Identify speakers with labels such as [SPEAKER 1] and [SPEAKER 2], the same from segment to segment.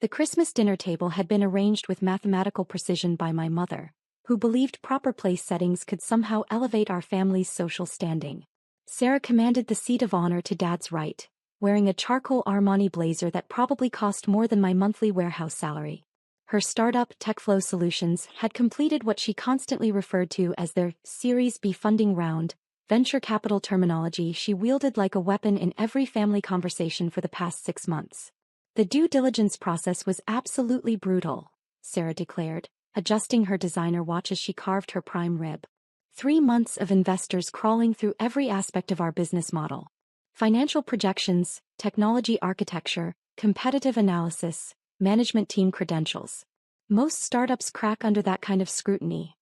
[SPEAKER 1] The Christmas dinner table had been arranged with mathematical precision by my mother, who believed proper place settings could somehow elevate our family's social standing. Sarah commanded the seat of honor to Dad's right, wearing a charcoal Armani blazer that probably cost more than my monthly warehouse salary. Her startup, TechFlow Solutions, had completed what she constantly referred to as their Series B funding round, venture capital terminology she wielded like a weapon in every family conversation for the past 6 months. The due diligence process was absolutely brutal, Sarah declared, adjusting her designer watch as she carved her prime rib. 3 months of investors crawling through every aspect of our business model. Financial projections, technology architecture, competitive analysis, management team credentials. Most startups crack under that kind of scrutiny.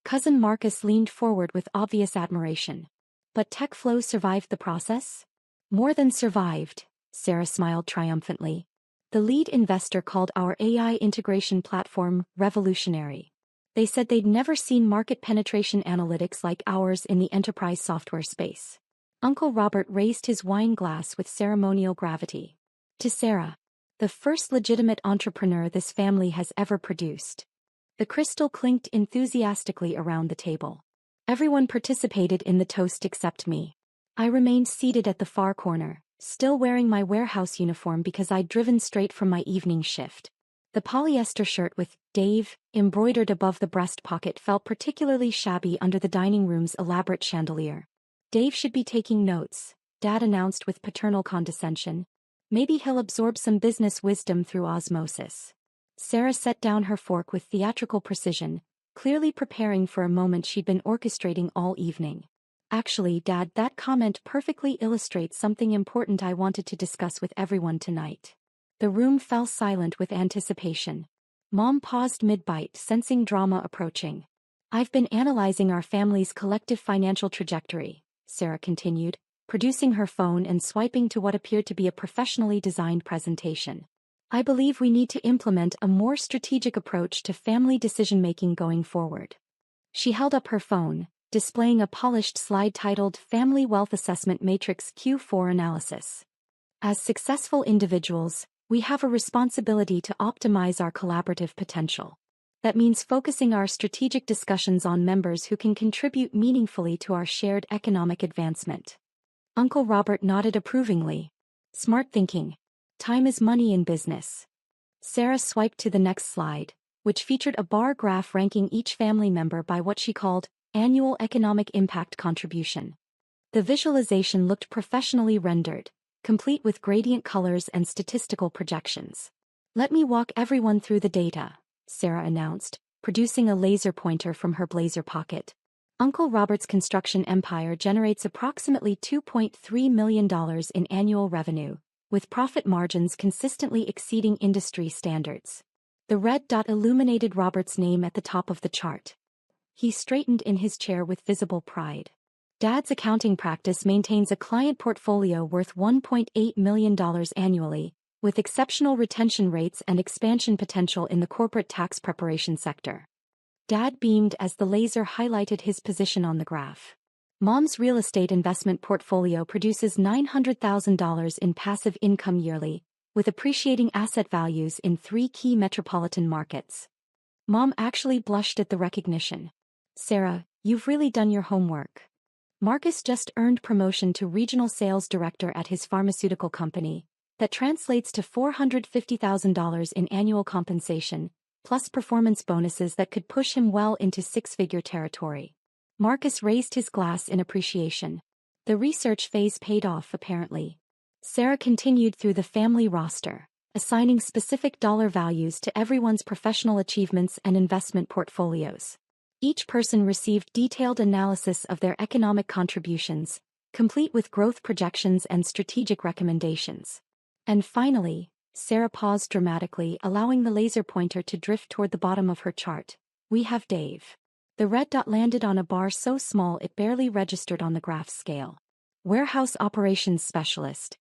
[SPEAKER 1] Cousin Marcus leaned forward with obvious admiration. But TechFlow survived the process? More than survived, Sarah smiled triumphantly. The lead investor called our AI integration platform revolutionary. They said they'd never seen market penetration analytics like ours in the enterprise software space. Uncle Robert raised his wine glass with ceremonial gravity. To Sarah, the first legitimate entrepreneur this family has ever produced. The crystal clinked enthusiastically around the table. Everyone participated in the toast except me. I remained seated at the far corner, still wearing my warehouse uniform because I'd driven straight from my evening shift. The polyester shirt with Dave embroidered above the breast pocket felt particularly shabby under the dining room's elaborate chandelier. Dave should be taking notes, Dad announced with paternal condescension. Maybe he'll absorb some business wisdom through osmosis. Sarah set down her fork with theatrical precision, clearly preparing for a moment she'd been orchestrating all evening. Actually, Dad, that comment perfectly illustrates something important I wanted to discuss with everyone tonight. The room fell silent with anticipation. Mom paused mid-bite, sensing drama approaching. I've been analyzing our family's collective financial trajectory, Sarah continued, producing her phone and swiping to what appeared to be a professionally designed presentation. I believe we need to implement a more strategic approach to family decision-making going forward. She held up her phone, displaying a polished slide titled Family Wealth Assessment Matrix Q4 Analysis. As successful individuals, we have a responsibility to optimize our collaborative potential. That means focusing our strategic discussions on members who can contribute meaningfully to our shared economic advancement. Uncle Robert nodded approvingly. Smart thinking. Time is money in business. Sarah swiped to the next slide, which featured a bar graph ranking each family member by what she called annual economic impact contribution. The visualization looked professionally rendered, complete with gradient colors and statistical projections. Let me walk everyone through the data, Sarah announced, producing a laser pointer from her blazer pocket. Uncle Robert's construction empire generates approximately $2.3 million in annual revenue, with profit margins consistently exceeding industry standards. The red dot illuminated Robert's name at the top of the chart. He straightened in his chair with visible pride. Dad's accounting practice maintains a client portfolio worth $1.8 million annually, with exceptional retention rates and expansion potential in the corporate tax preparation sector. Dad beamed as the laser highlighted his position on the graph. Mom's real estate investment portfolio produces $900,000 in passive income yearly, with appreciating asset values in 3 key metropolitan markets. Mom actually blushed at the recognition. Sarah, you've really done your homework. Marcus just earned promotion to regional sales director at his pharmaceutical company. That translates to $450,000 in annual compensation, plus performance bonuses that could push him well into 6-figure territory. Marcus raised his glass in appreciation. The research phase paid off, apparently. Sarah continued through the family roster, assigning specific dollar values to everyone's professional achievements and investment portfolios. Each person received detailed analysis of their economic contributions, complete with growth projections and strategic recommendations. And finally, Sarah paused dramatically, allowing the laser pointer to drift toward the bottom of her chart. We have Dave. The red dot landed on a bar so small it barely registered on the graph scale. Warehouse operations specialist.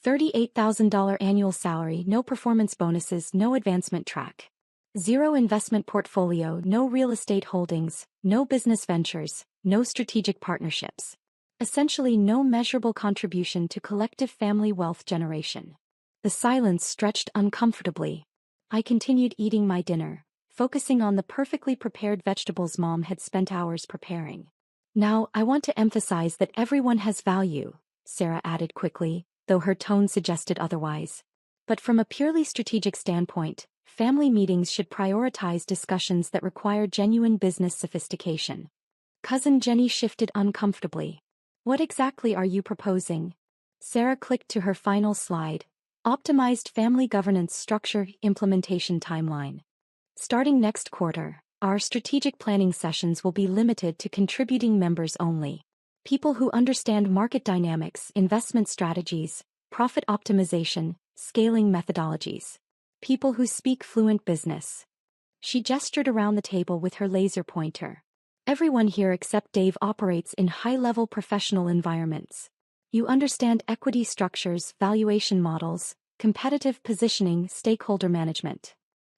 [SPEAKER 1] $38,000 annual salary, no performance bonuses, no advancement track. 0 investment portfolio, no real estate holdings, no business ventures, no strategic partnerships. Essentially no measurable contribution to collective family wealth generation. The silence stretched uncomfortably. I continued eating my dinner, focusing on the perfectly prepared vegetables Mom had spent hours preparing. Now, I want to emphasize that everyone has value, Sarah added quickly, though her tone suggested otherwise. But from a purely strategic standpoint, family meetings should prioritize discussions that require genuine business sophistication. Cousin Jenny shifted uncomfortably. What exactly are you proposing? Sarah clicked to her final slide. Optimized family governance structure implementation timeline. Starting next quarter, our strategic planning sessions will be limited to contributing members only. People who understand market dynamics, investment strategies, profit optimization, scaling methodologies. People who speak fluent business. She gestured around the table with her laser pointer. Everyone here except Dave operates in high-level professional environments. You understand equity structures, valuation models, competitive positioning, stakeholder management.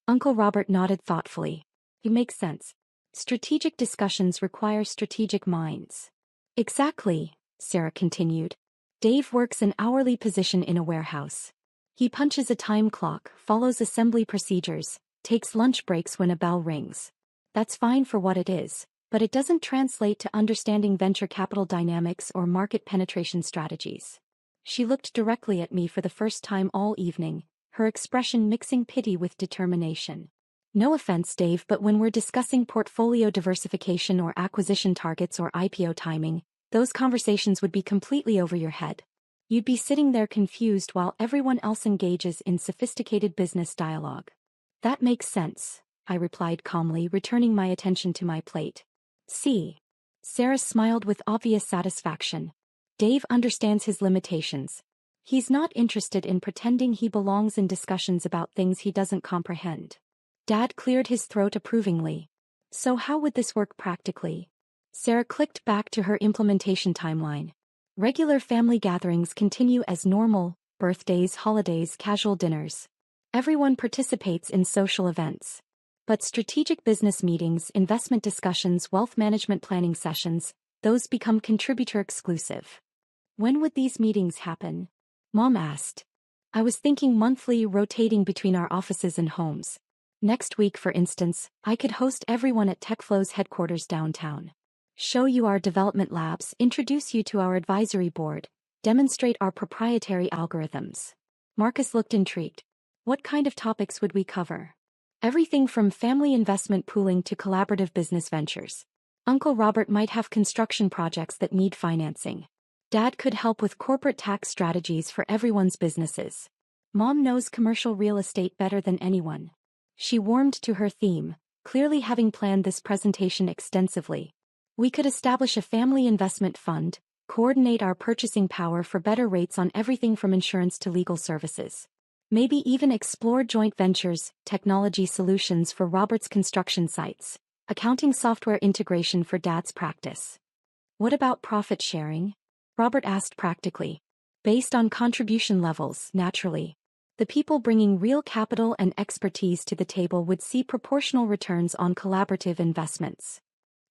[SPEAKER 1] Uncle Robert nodded thoughtfully. It makes sense. Strategic discussions require strategic minds. Exactly, Sarah continued. Dave works an hourly position in a warehouse. He punches a time clock, follows assembly procedures, takes lunch breaks when a bell rings. That's fine for what it is, but it doesn't translate to understanding venture capital dynamics or market penetration strategies. She looked directly at me for the first time all evening, her expression mixing pity with determination. No offense, Dave, but when we're discussing portfolio diversification or acquisition targets or IPO timing, those conversations would be completely over your head. You'd be sitting there confused while everyone else engages in sophisticated business dialogue. That makes sense, I replied calmly, returning my attention to my plate. See. Sarah smiled with obvious satisfaction. Dave understands his limitations. He's not interested in pretending he belongs in discussions about things he doesn't comprehend. Dad cleared his throat approvingly. So how would this work practically? Sarah clicked back to her implementation timeline. Regular family gatherings continue as normal, birthdays, holidays, casual dinners. Everyone participates in social events. But strategic business meetings, investment discussions, wealth management planning sessions, those become contributor exclusive. When would these meetings happen? Mom asked. I was thinking monthly, rotating between our offices and homes. Next week, for instance, I could host everyone at TechFlow's headquarters downtown. Show you our development labs, introduce you to our advisory board, demonstrate our proprietary algorithms. Marcus looked intrigued. What kind of topics would we cover? Everything from family investment pooling to collaborative business ventures. Uncle Robert might have construction projects that need financing. Dad could help with corporate tax strategies for everyone's businesses. Mom knows commercial real estate better than anyone. She warmed to her theme, clearly having planned this presentation extensively. We could establish a family investment fund, coordinate our purchasing power for better rates on everything from insurance to legal services. Maybe even explore joint ventures, technology solutions for Robert's construction sites, accounting software integration for Dad's practice. What about profit sharing? Robert asked practically. Based on contribution levels, naturally. The people bringing real capital and expertise to the table would see proportional returns on collaborative investments.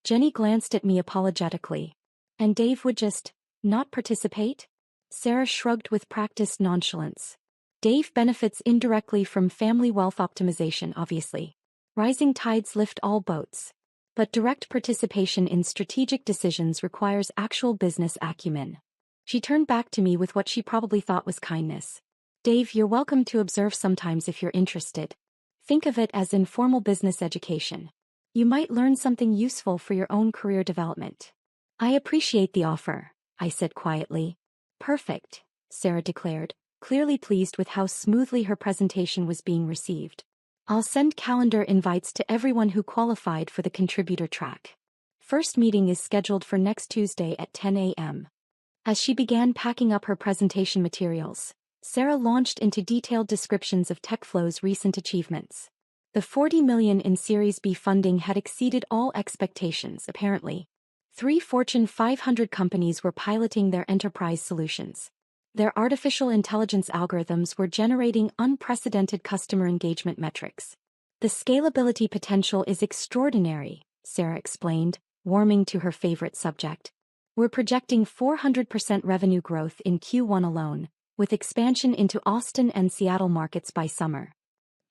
[SPEAKER 1] Jenny glanced at me apologetically. And Dave would just not participate? Sarah shrugged with practiced nonchalance. Dave benefits indirectly from family wealth optimization, obviously. Rising tides lift all boats. But direct participation in strategic decisions requires actual business acumen. She turned back to me with what she probably thought was kindness. Dave, you're welcome to observe sometimes if you're interested. Think of it as informal business education. You might learn something useful for your own career development. I appreciate the offer, I said quietly. Perfect, Sarah declared, clearly pleased with how smoothly her presentation was being received. I'll send calendar invites to everyone who qualified for the contributor track. First meeting is scheduled for next Tuesday at 10 a.m. As she began packing up her presentation materials, Sarah launched into detailed descriptions of TechFlow's recent achievements. The $40 million in Series B funding had exceeded all expectations, apparently. 3 Fortune 500 companies were piloting their enterprise solutions. Their artificial intelligence algorithms were generating unprecedented customer engagement metrics. The scalability potential is extraordinary, Sarah explained, warming to her favorite subject. We're projecting 400% revenue growth in Q1 alone, with expansion into Austin and Seattle markets by summer.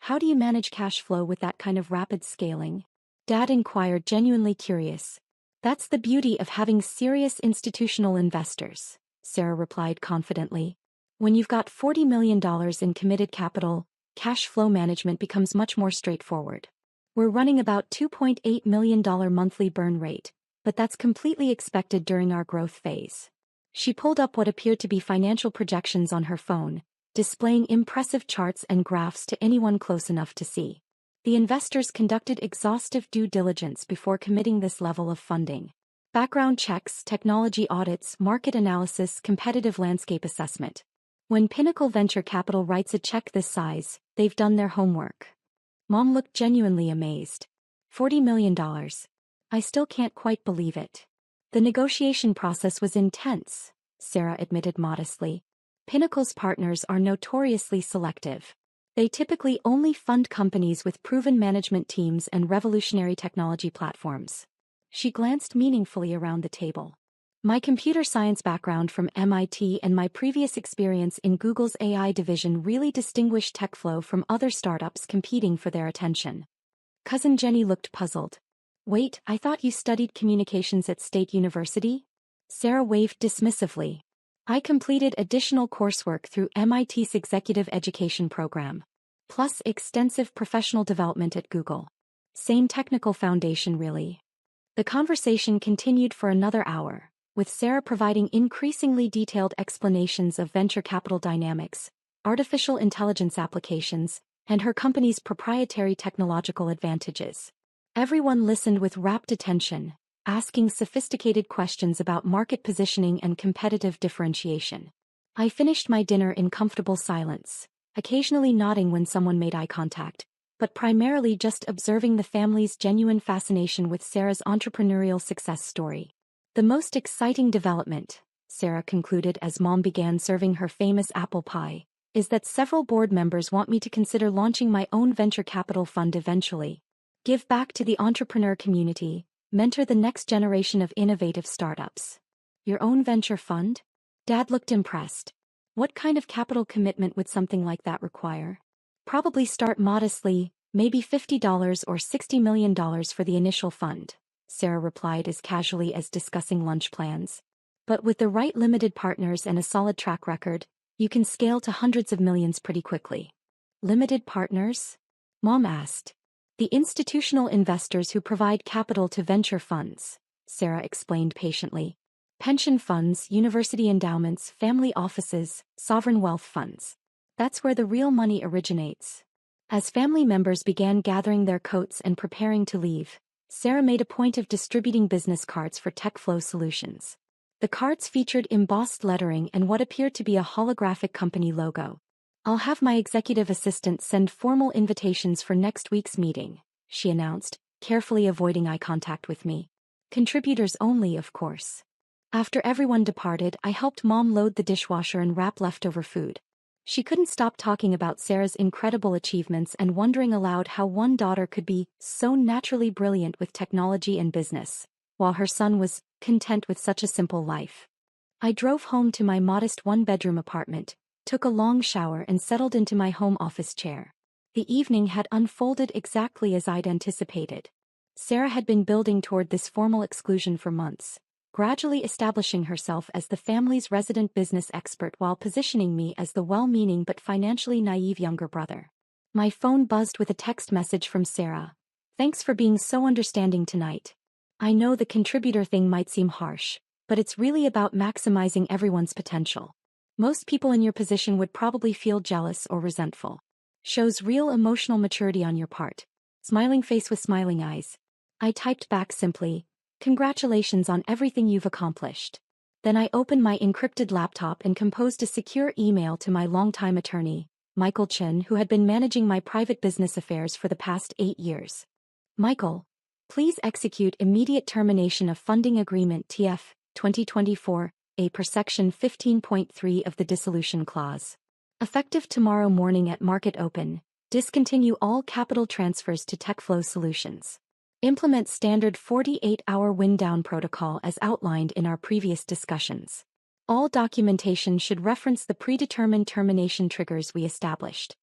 [SPEAKER 1] How do you manage cash flow with that kind of rapid scaling? Dad inquired, genuinely curious. That's the beauty of having serious institutional investors, Sarah replied confidently. When you've got $40 million in committed capital, cash flow management becomes much more straightforward. We're running about $2.8 million monthly burn rate, but that's completely expected during our growth phase. She pulled up what appeared to be financial projections on her phone, displaying impressive charts and graphs to anyone close enough to see. The investors conducted exhaustive due diligence before committing this level of funding. Background checks, technology audits, market analysis, competitive landscape assessment. When Pinnacle Venture Capital writes a check this size, they've done their homework. Mom looked genuinely amazed. $40 million. I still can't quite believe it. The negotiation process was intense, Sarah admitted modestly. Pinnacle's partners are notoriously selective. They typically only fund companies with proven management teams and revolutionary technology platforms. She glanced meaningfully around the table. My computer science background from MIT and my previous experience in Google's AI division really distinguished TechFlow from other startups competing for their attention. Cousin Jenny looked puzzled. Wait, I thought you studied communications at State University? Sarah waved dismissively. I completed additional coursework through MIT's executive education program, plus extensive professional development at Google. Same technical foundation, really. The conversation continued for another hour, with Sarah providing increasingly detailed explanations of venture capital dynamics, artificial intelligence applications, and her company's proprietary technological advantages. Everyone listened with rapt attention, asking sophisticated questions about market positioning and competitive differentiation. I finished my dinner in comfortable silence, occasionally nodding when someone made eye contact, but primarily just observing the family's genuine fascination with Sarah's entrepreneurial success story. The most exciting development, Sarah concluded as Mom began serving her famous apple pie, is that several board members want me to consider launching my own venture capital fund eventually. Give back to the entrepreneur community, mentor the next generation of innovative startups. Your own venture fund? Dad looked impressed. What kind of capital commitment would something like that require? Probably start modestly, maybe $50 or $60 million for the initial fund, Sarah replied as casually as discussing lunch plans. But with the right limited partners and a solid track record, you can scale to hundreds of millions pretty quickly. Limited partners? Mom asked. The institutional investors who provide capital to venture funds, Sarah explained patiently. Pension funds, university endowments, family offices, sovereign wealth funds. That's where the real money originates. As family members began gathering their coats and preparing to leave, Sarah made a point of distributing business cards for TechFlow Solutions. The cards featured embossed lettering and what appeared to be a holographic company logo. I'll have my executive assistant send formal invitations for next week's meeting, she announced, carefully avoiding eye contact with me. Contributors only, of course. After everyone departed, I helped Mom load the dishwasher and wrap leftover food. She couldn't stop talking about Sarah's incredible achievements and wondering aloud how one daughter could be so naturally brilliant with technology and business, while her son was content with such a simple life. I drove home to my modest one-bedroom apartment, took a long shower and settled into my home office chair. The evening had unfolded exactly as I'd anticipated. Sarah had been building toward this formal exclusion for months, gradually establishing herself as the family's resident business expert while positioning me as the well-meaning but financially naive younger brother. My phone buzzed with a text message from Sarah. Thanks for being so understanding tonight. I know the contributor thing might seem harsh, but it's really about maximizing everyone's potential. Most people in your position would probably feel jealous or resentful. Shows real emotional maturity on your part. Smiling face with smiling eyes. I typed back simply, congratulations on everything you've accomplished. Then I opened my encrypted laptop and composed a secure email to my longtime attorney, Michael Chin, who had been managing my private business affairs for the past 8 years. Michael, please execute immediate termination of funding agreement TF 2024. Per section 15.3 of the dissolution clause. Effective tomorrow morning at market open, discontinue all capital transfers to TechFlow Solutions. Implement standard 48-hour wind-down protocol as outlined in our previous discussions. All documentation should reference the predetermined termination triggers we established.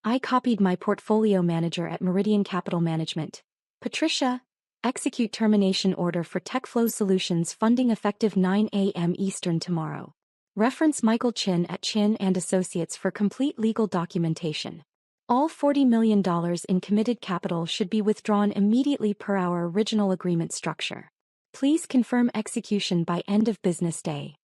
[SPEAKER 1] I copied my portfolio manager at Meridian Capital Management. Patricia, execute termination order for TechFlow Solutions funding effective 9 a.m. Eastern tomorrow. Reference Michael Chin at Chin and Associates for complete legal documentation. All $40 million in committed capital should be withdrawn immediately per our original agreement structure. Please confirm execution by end of business day.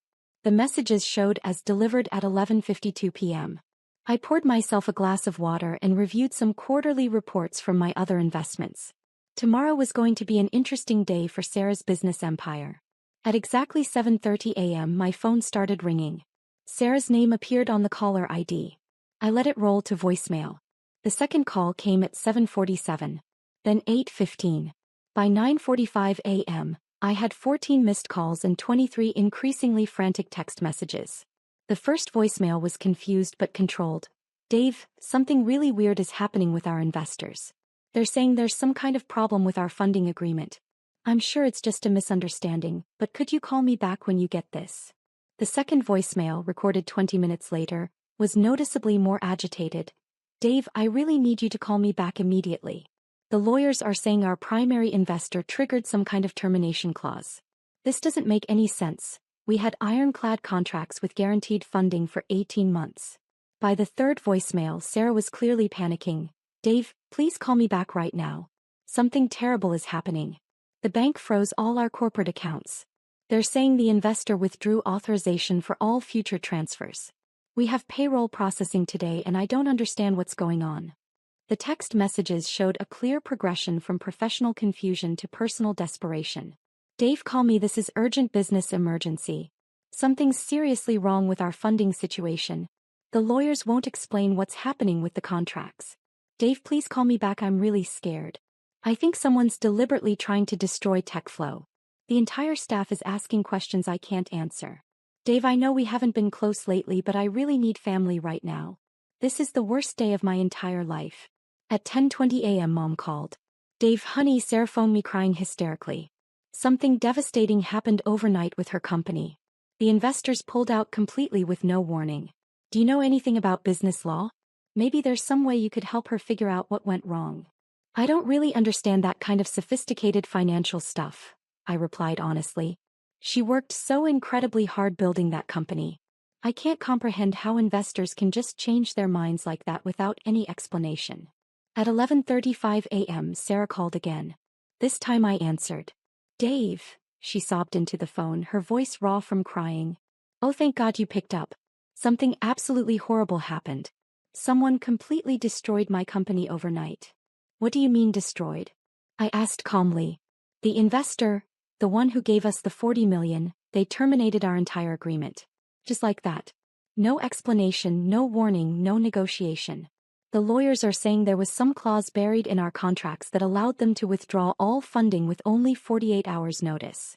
[SPEAKER 1] The messages showed as delivered at 11:52 p.m. I poured myself a glass of water and reviewed some quarterly reports from my other investments. Tomorrow was going to be an interesting day for Sarah's business empire. At exactly 7:30 a.m. my phone started ringing. Sarah's name appeared on the caller ID. I let it roll to voicemail. The second call came at 7:47. Then 8:15. By 9:45 a.m., I had 14 missed calls and 23 increasingly frantic text messages. The first voicemail was confused but controlled. Dave, something really weird is happening with our investors. They're saying there's some kind of problem with our funding agreement. I'm sure it's just a misunderstanding, but could you call me back when you get this? The second voicemail, recorded 20 minutes later, was noticeably more agitated. Dave, I really need you to call me back immediately. The lawyers are saying our primary investor triggered some kind of termination clause. This doesn't make any sense. We had ironclad contracts with guaranteed funding for 18 months. By the third voicemail, Sarah was clearly panicking. Dave, please call me back right now. Something terrible is happening. The bank froze all our corporate accounts. They're saying the investor withdrew authorization for all future transfers. We have payroll processing today and I don't understand what's going on. The text messages showed a clear progression from professional confusion to personal desperation. Dave, call me, this is urgent business emergency. Something's seriously wrong with our funding situation. The lawyers won't explain what's happening with the contracts. Dave, please call me back, I'm really scared. I think someone's deliberately trying to destroy TechFlow. The entire staff is asking questions I can't answer. Dave, I know we haven't been close lately, but I really need family right now. This is the worst day of my entire life. At 10:20 a.m. Mom called. Dave, honey, Sarah phoned me crying hysterically. Something devastating happened overnight with her company. The investors pulled out completely with no warning. Do you know anything about business law? Maybe there's some way you could help her figure out what went wrong. I don't really understand that kind of sophisticated financial stuff, I replied honestly. She worked so incredibly hard building that company. I can't comprehend how investors can just change their minds like that without any explanation. At 11:35 a.m. Sarah called again. This time I answered. Dave, she sobbed into the phone, her voice raw from crying. Oh, thank God you picked up. Something absolutely horrible happened. Someone completely destroyed my company overnight. What do you mean destroyed? I asked calmly. The investor, the one who gave us the $40 million, they terminated our entire agreement. Just like that. No explanation, no warning, no negotiation. The lawyers are saying there was some clause buried in our contracts that allowed them to withdraw all funding with only 48 hours notice.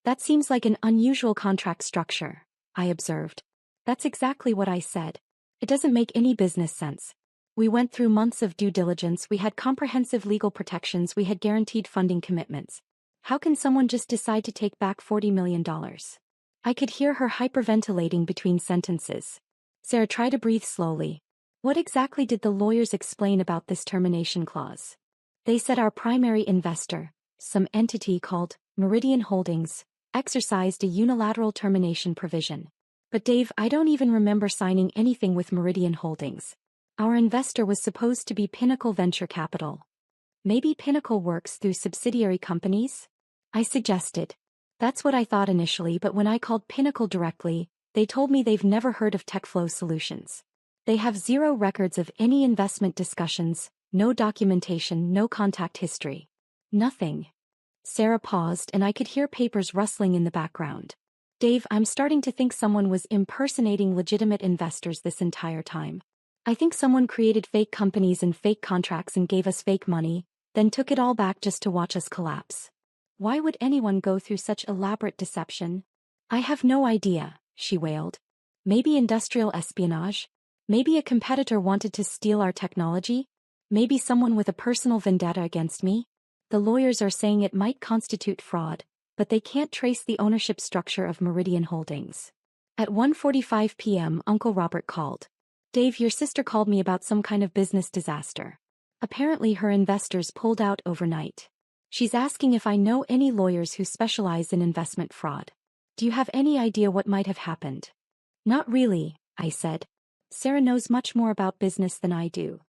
[SPEAKER 1] That seems like an unusual contract structure, I observed. That's exactly what I said. It doesn't make any business sense. We went through months of due diligence, we had comprehensive legal protections, we had guaranteed funding commitments. How can someone just decide to take back $40 million? I could hear her hyperventilating between sentences. Sarah, tried to breathe slowly. What exactly did the lawyers explain about this termination clause? They said our primary investor, some entity called Meridian Holdings, exercised a unilateral termination provision. But Dave, I don't even remember signing anything with Meridian Holdings. Our investor was supposed to be Pinnacle Venture Capital. Maybe Pinnacle works through subsidiary companies? I suggested. That's what I thought initially, but when I called Pinnacle directly, they told me they've never heard of TechFlow Solutions. They have zero records of any investment discussions, no documentation, no contact history. Nothing. Sarah paused and I could hear papers rustling in the background. Dave, I'm starting to think someone was impersonating legitimate investors this entire time. I think someone created fake companies and fake contracts and gave us fake money, then took it all back just to watch us collapse. Why would anyone go through such elaborate deception? I have no idea, she wailed. Maybe industrial espionage? Maybe a competitor wanted to steal our technology? Maybe someone with a personal vendetta against me? The lawyers are saying it might constitute fraud, but they can't trace the ownership structure of Meridian Holdings. At 1:45 p.m. Uncle Robert called. Dave, your sister called me about some kind of business disaster. Apparently her investors pulled out overnight. She's asking if I know any lawyers who specialize in investment fraud. Do you have any idea what might have happened? Not really, I said. Sarah knows much more about business than I do.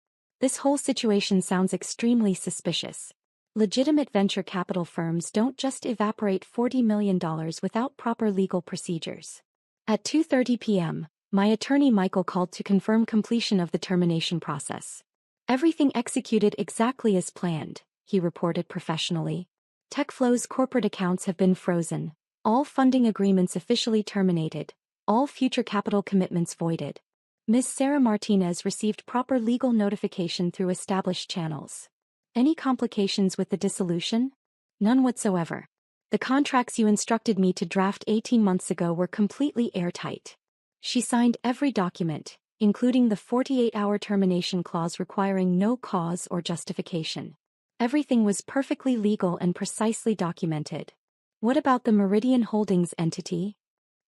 [SPEAKER 1] This whole situation sounds extremely suspicious. Legitimate venture capital firms don't just evaporate $40 million without proper legal procedures. At 2:30 p.m., my attorney Michael called to confirm completion of the termination process. Everything executed exactly as planned, he reported professionally. TechFlow's corporate accounts have been frozen, all funding agreements officially terminated, all future capital commitments voided. Ms. Sarah Martinez received proper legal notification through established channels. Any complications with the dissolution? None whatsoever. The contracts you instructed me to draft 18 months ago were completely airtight. She signed every document, including the 48-hour termination clause requiring no cause or justification. Everything was perfectly legal and precisely documented. What about the Meridian Holdings entity?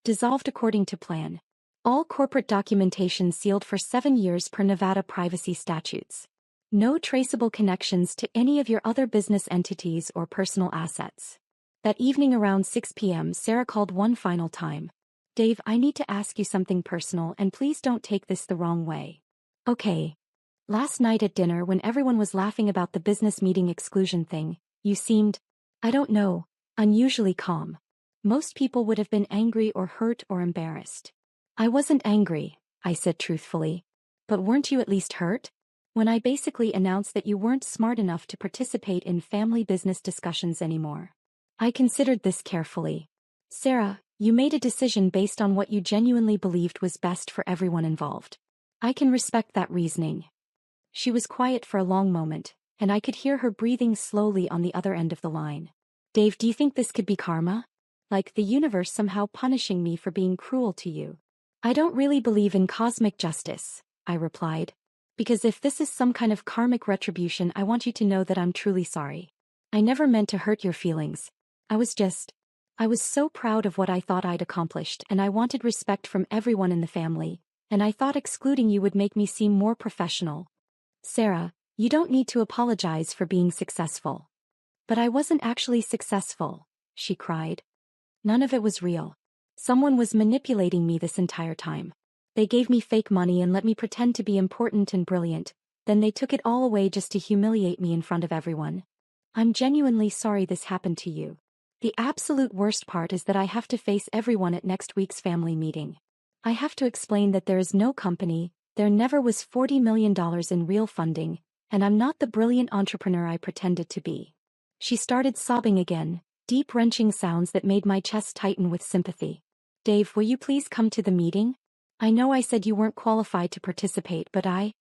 [SPEAKER 1] Dissolved according to plan. All corporate documentation sealed for 7 years per Nevada privacy statutes. No traceable connections to any of your other business entities or personal assets. That evening around 6 p.m. Sarah called one final time. Dave, I need to ask you something personal and please don't take this the wrong way. Okay. Last night at dinner when everyone was laughing about the business meeting exclusion thing, you seemed, I don't know, unusually calm. Most people would have been angry or hurt or embarrassed. I wasn't angry, I said truthfully. But weren't you at least hurt? When I basically announced that you weren't smart enough to participate in family business discussions anymore. I considered this carefully. Sarah, you made a decision based on what you genuinely believed was best for everyone involved. I can respect that reasoning. She was quiet for a long moment, and I could hear her breathing slowly on the other end of the line. Dave, do you think this could be karma? Like the universe somehow punishing me for being cruel to you? I don't really believe in cosmic justice, I replied. Because if this is some kind of karmic retribution, I want you to know that I'm truly sorry. I never meant to hurt your feelings. I was so proud of what I thought I'd accomplished and I wanted respect from everyone in the family, and I thought excluding you would make me seem more professional. Sarah, you don't need to apologize for being successful. But I wasn't actually successful, she cried. None of it was real. Someone was manipulating me this entire time. They gave me fake money and let me pretend to be important and brilliant, then they took it all away just to humiliate me in front of everyone. I'm genuinely sorry this happened to you. The absolute worst part is that I have to face everyone at next week's family meeting. I have to explain that there is no company, there never was $40 million in real funding, and I'm not the brilliant entrepreneur I pretended to be. She started sobbing again, deep wrenching sounds that made my chest tighten with sympathy. Dave, will you please come to the meeting? I know I said you weren't qualified to participate, but I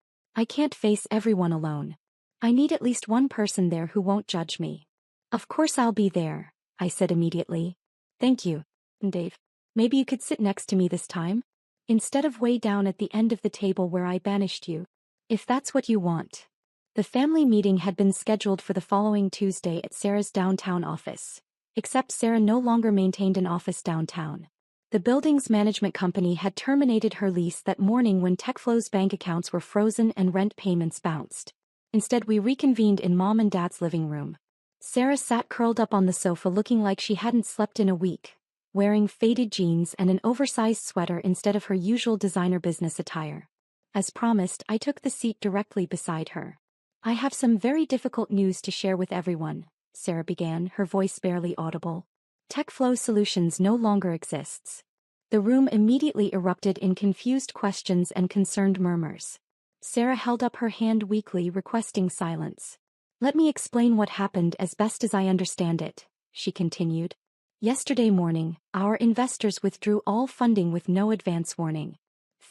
[SPEAKER 1] can't face everyone alone. I need at least one person there who won't judge me. Of course I'll be there, I said immediately. Thank you, Dave. Maybe you could sit next to me this time? Instead of way down at the end of the table where I banished you. If that's what you want. The family meeting had been scheduled for the following Tuesday at Sarah's downtown office. Except Sarah no longer maintained an office downtown. The building's management company had terminated her lease that morning when TechFlow's bank accounts were frozen and rent payments bounced. Instead, we reconvened in Mom and Dad's living room. Sarah sat curled up on the sofa looking like she hadn't slept in a week, wearing faded jeans and an oversized sweater instead of her usual designer business attire. As promised, I took the seat directly beside her. I have some very difficult news to share with everyone, Sarah began, her voice barely audible. TechFlow Solutions no longer exists. The room immediately erupted in confused questions and concerned murmurs. Sarah held up her hand weakly, requesting silence. Let me explain what happened as best as I understand it, she continued. Yesterday morning, our investors withdrew all funding with no advance warning.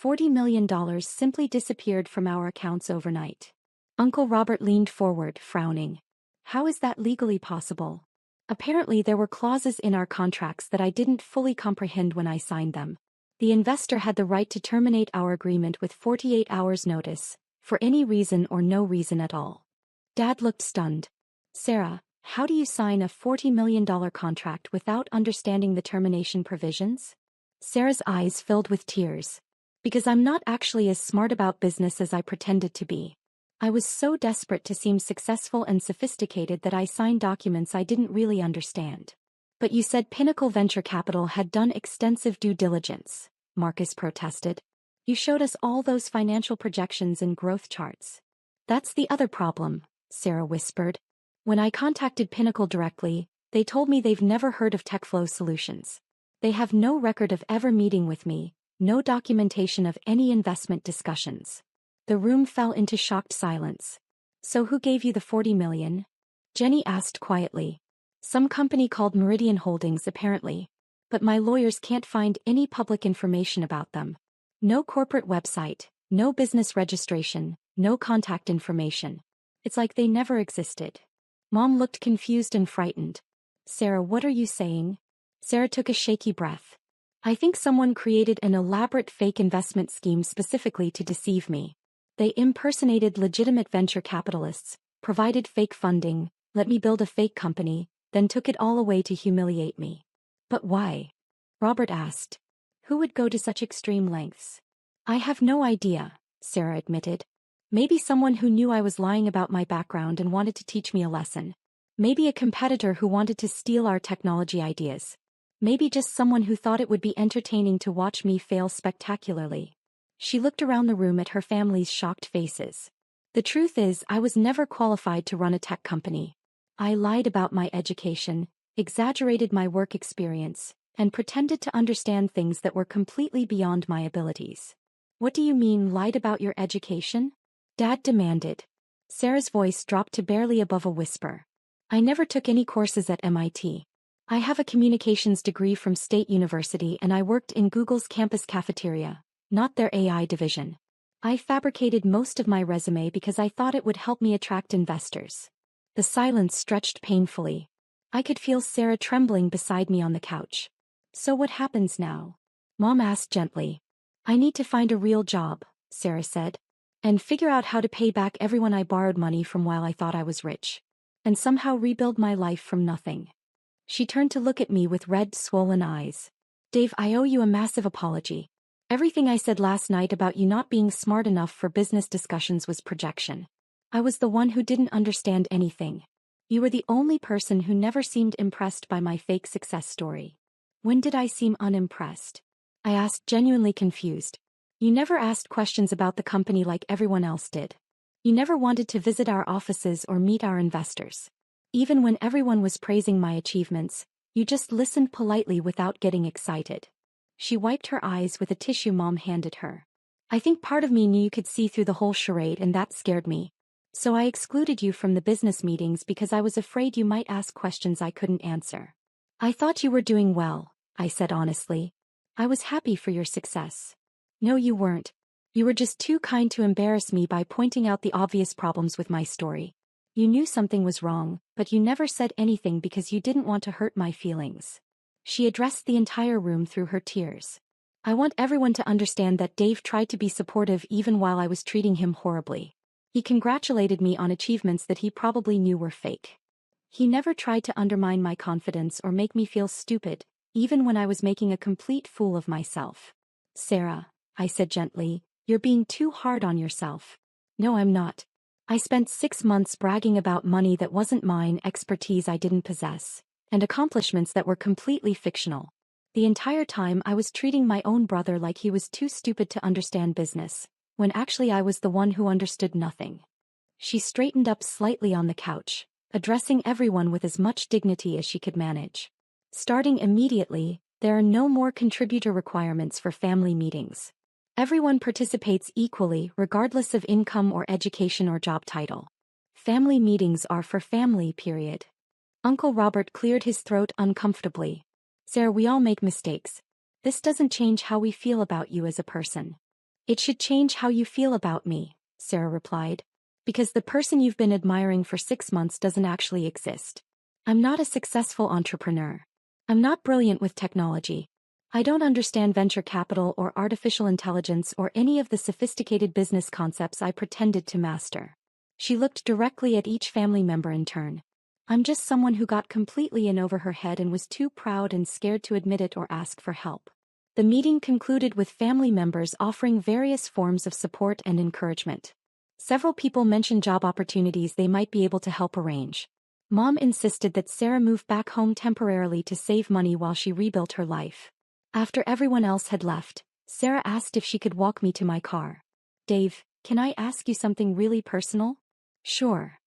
[SPEAKER 1] $40 million simply disappeared from our accounts overnight. Uncle Robert leaned forward, frowning. How is that legally possible? Apparently there were clauses in our contracts that I didn't fully comprehend when I signed them. The investor had the right to terminate our agreement with 48 hours notice, for any reason or no reason at all. Dad looked stunned. Sarah, how do you sign a $40 million contract without understanding the termination provisions? Sarah's eyes filled with tears. Because I'm not actually as smart about business as I pretended to be. I was so desperate to seem successful and sophisticated that I signed documents I didn't really understand. But you said Pinnacle Venture Capital had done extensive due diligence, Marcus protested. You showed us all those financial projections and growth charts. That's the other problem, Sarah whispered. When I contacted Pinnacle directly, they told me they've never heard of TechFlow Solutions. They have no record of ever meeting with me, no documentation of any investment discussions. The room fell into shocked silence. So who gave you the $40 million? Jenny asked quietly. Some company called Meridian Holdings apparently. But my lawyers can't find any public information about them. No corporate website, no business registration, no contact information. It's like they never existed. Mom looked confused and frightened. Sarah, what are you saying? Sarah took a shaky breath. I think someone created an elaborate fake investment scheme specifically to deceive me. They impersonated legitimate venture capitalists, provided fake funding, let me build a fake company, then took it all away to humiliate me. But why? Robert asked. Who would go to such extreme lengths? I have no idea, Sarah admitted. Maybe someone who knew I was lying about my background and wanted to teach me a lesson. Maybe a competitor who wanted to steal our technology ideas. Maybe just someone who thought it would be entertaining to watch me fail spectacularly. She looked around the room at her family's shocked faces. The truth is, I was never qualified to run a tech company. I lied about my education, exaggerated my work experience, and pretended to understand things that were completely beyond my abilities. What do you mean, lied about your education? Dad demanded. Sarah's voice dropped to barely above a whisper. I never took any courses at MIT. I have a communications degree from State University and I worked in Google's campus cafeteria, not their AI division. I fabricated most of my resume because I thought it would help me attract investors. The silence stretched painfully. I could feel Sarah trembling beside me on the couch. So what happens now? Mom asked gently. I need to find a real job, Sarah said. And figure out how to pay back everyone I borrowed money from while I thought I was rich. And somehow rebuild my life from nothing. She turned to look at me with red, swollen eyes. Dave, I owe you a massive apology. Everything I said last night about you not being smart enough for business discussions was projection. I was the one who didn't understand anything. You were the only person who never seemed impressed by my fake success story. When did I seem unimpressed? I asked, genuinely confused. You never asked questions about the company like everyone else did. You never wanted to visit our offices or meet our investors. Even when everyone was praising my achievements, you just listened politely without getting excited. She wiped her eyes with a tissue Mom handed her. I think part of me knew you could see through the whole charade and that scared me. So I excluded you from the business meetings because I was afraid you might ask questions I couldn't answer. I thought you were doing well, I said honestly. I was happy for your success. No, you weren't. You were just too kind to embarrass me by pointing out the obvious problems with my story. You knew something was wrong, but you never said anything because you didn't want to hurt my feelings. She addressed the entire room through her tears. I want everyone to understand that Dave tried to be supportive even while I was treating him horribly. He congratulated me on achievements that he probably knew were fake. He never tried to undermine my confidence or make me feel stupid, even when I was making a complete fool of myself. Sarah, I said gently, you're being too hard on yourself. No, I'm not. I spent 6 months bragging about money that wasn't mine, expertise I didn't possess, and accomplishments that were completely fictional. The entire time I was treating my own brother like he was too stupid to understand business, when actually I was the one who understood nothing. She straightened up slightly on the couch, addressing everyone with as much dignity as she could manage. Starting immediately, there are no more contributor requirements for family meetings. Everyone participates equally regardless of income or education or job title. Family meetings are for family, period. Uncle Robert cleared his throat uncomfortably. Sarah, we all make mistakes. This doesn't change how we feel about you as a person. It should change how you feel about me, Sarah replied. Because the person you've been admiring for 6 months doesn't actually exist. I'm not a successful entrepreneur. I'm not brilliant with technology. I don't understand venture capital or artificial intelligence or any of the sophisticated business concepts I pretended to master. She looked directly at each family member in turn. I'm just someone who got completely in over her head and was too proud and scared to admit it or ask for help. The meeting concluded with family members offering various forms of support and encouragement. Several people mentioned job opportunities they might be able to help arrange. Mom insisted that Sarah move back home temporarily to save money while she rebuilt her life. After everyone else had left, Sarah asked if she could walk me to my car. Dave, can I ask you something really personal? Sure.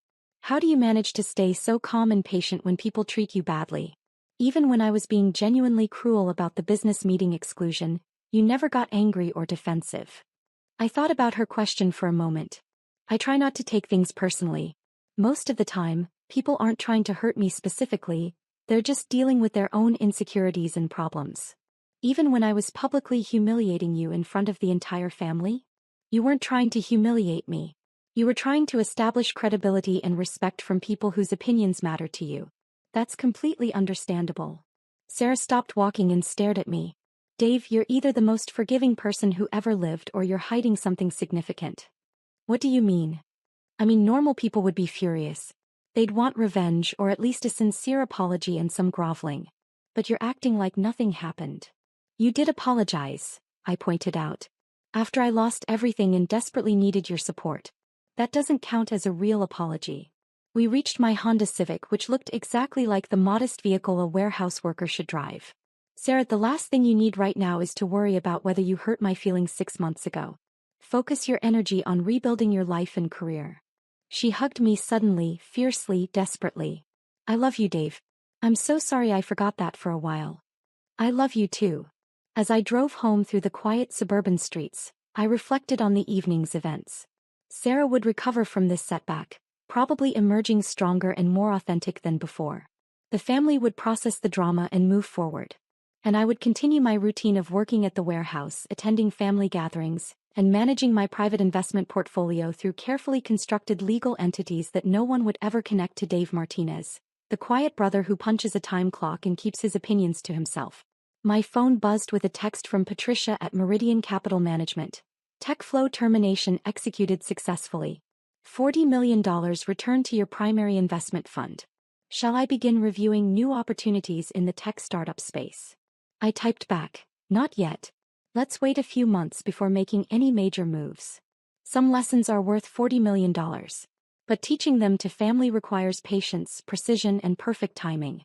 [SPEAKER 1] How do you manage to stay so calm and patient when people treat you badly? Even when I was being genuinely cruel about the business meeting exclusion, you never got angry or defensive. I thought about her question for a moment. I try not to take things personally. Most of the time, people aren't trying to hurt me specifically, they're just dealing with their own insecurities and problems. Even when I was publicly humiliating you in front of the entire family? You weren't trying to humiliate me. You were trying to establish credibility and respect from people whose opinions matter to you. That's completely understandable. Sarah stopped walking and stared at me. Dave, you're either the most forgiving person who ever lived or you're hiding something significant. What do you mean? I mean, normal people would be furious. They'd want revenge or at least a sincere apology and some groveling. But you're acting like nothing happened. You did apologize, I pointed out. After I lost everything and desperately needed your support. That doesn't count as a real apology. We reached my Honda Civic, which looked exactly like the modest vehicle a warehouse worker should drive. Sarah, the last thing you need right now is to worry about whether you hurt my feelings 6 months ago. Focus your energy on rebuilding your life and career. She hugged me suddenly, fiercely, desperately. I love you, Dave. I'm so sorry I forgot that for a while. I love you too. As I drove home through the quiet suburban streets, I reflected on the evening's events. Sarah would recover from this setback, probably emerging stronger and more authentic than before. The family would process the drama and move forward. And I would continue my routine of working at the warehouse, attending family gatherings, and managing my private investment portfolio through carefully constructed legal entities that no one would ever connect to Dave Martinez, the quiet brother who punches a time clock and keeps his opinions to himself. My phone buzzed with a text from Patricia at Meridian Capital Management. Tech flow termination executed successfully. $40 million returned to your primary investment fund. Shall I begin reviewing new opportunities in the tech startup space? I typed back, not yet. Let's wait a few months before making any major moves. Some lessons are worth $40 million. But teaching them to family requires patience, precision, and perfect timing.